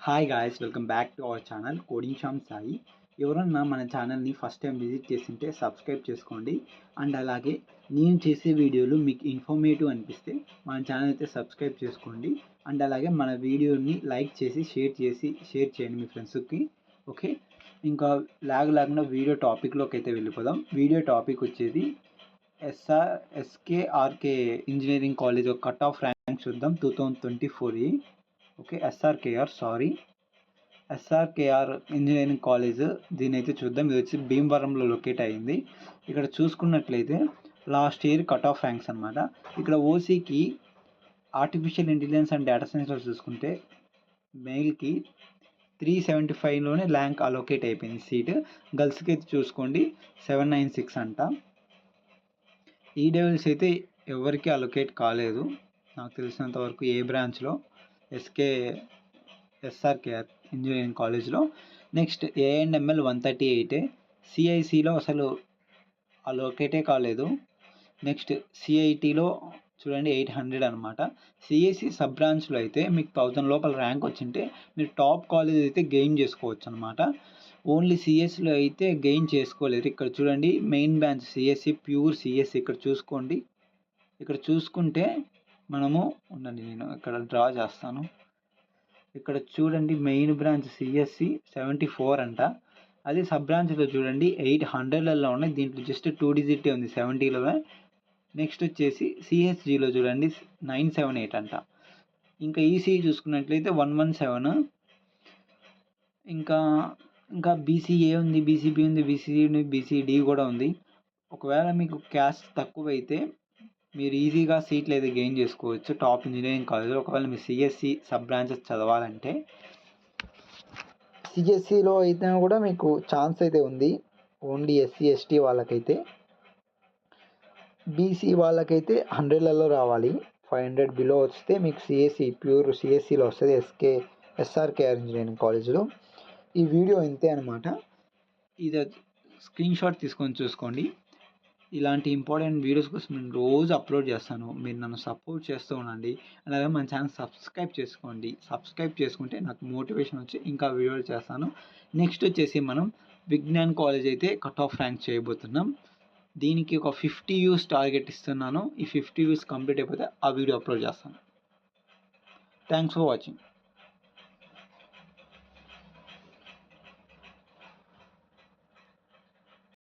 Hi guys, welcome back to our channel coding Sam Sai. ఎవరన్నా మన ఛానల్ని ఫస్ట్ టైం విజిట్ చేస్తుంటే సబ్స్క్రైబ్ చేసుకోండి. అండ్ అలాగే నేను చేసే వీడియోలు మీకు ఇన్ఫర్మేటివ్ అనిపిస్తే మన ఛానల్ అయితే సబ్స్క్రైబ్ చేసుకోండి. అండ్ అలాగే మన వీడియోని లైక్ చేసి షేర్ చేయండి మీ ఫ్రెండ్స్కి. ఓకే, ఇంకా లేకుండా వీడియో టాపిక్లోకి అయితే వెళ్ళిపోదాం. వీడియో టాపిక్ వచ్చేది SKRK engineering college cut off rank చూద్దాం 2024. ఓకే, ఎస్ఆర్కేఆర్ ఇంజనీరింగ్ కాలేజ్, దీని అయితే చూద్దాం. ఇది వచ్చి భీమవరంలో లొకేట్ అయ్యింది. ఇక్కడ చూసుకున్నట్లయితే last year cut off ranks అనమాట. ఇక్కడ ఓసీకి ఆర్టిఫిషియల్ ఇంటెలిజెన్స్ అండ్ డేటా సైన్స్లో చూసుకుంటే మెయిల్కి 375లోనే ర్యాంక్ అలొకేట్ అయిపోయింది సీట్. గర్ల్స్కి అయితే చూసుకోండి 796 అంట. ఈడబ్ల్యూఎస్ అయితే ఎవరికి అలొకేట్ కాలేదు నాకు తెలిసినంత వరకు ఏ బ్రాంచ్లో. ఎస్ఆర్కేఆర్ ఇంజనీరింగ్ కాలేజ్లో. నెక్స్ట్ ఏఎన్ఎంఎల్ 138, సిఐసిలో అసలు అలొకేటే కాలేదు. నెక్స్ట్ సిఐటిలో చూడండి 800 అనమాట. సిఎస్సి సబ్ బ్రాంచ్లో అయితే మీకు 1000 లోపల ర్యాంక్ వచ్చింటే మీరు టాప్ కాలేజ్ అయితే గెయిన్ చేసుకోవచ్చు అనమాట. ఓన్లీ సిఎస్సిలో అయితే గెయిన్ చేసుకోలేరు. ఇక్కడ చూడండి main branch CSC, pure CSC. ఇక్కడ చూసుకోండి. ఇక్కడ చూసుకుంటే మనము ఉండండి, నేను ఇక్కడ డ్రా చేస్తాను. ఇక్కడ చూడండి మెయిన్ బ్రాంచ్ సిఎస్సి 74 అంట. అదే సబ్ బ్రాంచ్లో చూడండి 800లలో ఉన్నాయి. దీంట్లో జస్ట్ 2 డిజిటే ఉంది 70లో. నెక్స్ట్ వచ్చేసి సిహెచ్జిలో చూడండి 978 అంట. ఇంకా ఈసీఈ చూసుకున్నట్లయితే 117. ఇంకా బీసీఏ ఉంది, బీసీబీ ఉంది, బీసీసీ ఉంది, బీసీడి కూడా ఉంది. ఒకవేళ మీకు క్యాస్ట్ తక్కువైతే మీరు ఈజీగా సీట్లు అయితే గెయిన్ చేసుకోవచ్చు టాప్ ఇంజనీరింగ్ కాలేజ్లో. ఒకవేళ మీరు సిఎస్సి సబ్ బ్రాంచెస్ చదవాలంటే సిఎస్సిలో అయితే కూడా మీకు ఛాన్స్ అయితే ఉంది ఓన్లీ ఎస్సీ ఎస్టీ వాళ్ళకైతే. బీసీ వాళ్ళకైతే 100లలో రావాలి. 500 బిలో వస్తే మీకు సిఎస్సి ప్యూర్ సిఎస్సిలో వస్తుంది ఎస్ఆర్కేఆర్ ఇంజనీరింగ్ కాలేజ్లో. ఈ వీడియో ఇంతే అనమాట. ఇది స్క్రీన్ షాట్ తీసుకొని చూసుకోండి. ఇలాంటి ఇంపార్టెంట్ వీడియోస్ కోసం నేను రోజు అప్లోడ్ చేస్తాను. మీరు నన్ను సపోర్ట్ చేస్తూ ఉండండి. అలాగే మన ఛానల్ సబ్స్క్రైబ్ చేసుకోండి. సబ్స్క్రైబ్ చేసుకుంటే నాకు మోటివేషన్ వచ్చి ఇంకా వీడియోలు చేస్తాను. నెక్స్ట్ వచ్చేసి మనం విజ్ఞాన్ కాలేజ్ అయితే కట్ ఆఫ్ ర్యాంక్ చేయబోతున్నాం. దీనికి ఒక 50 వ్యూస్ టార్గెట్ ఇస్తున్నాను. ఈ 50 వ్యూస్ కంప్లీట్ అయిపోతే ఆ వీడియో అప్లోడ్ చేస్తాను. Thanks for watching.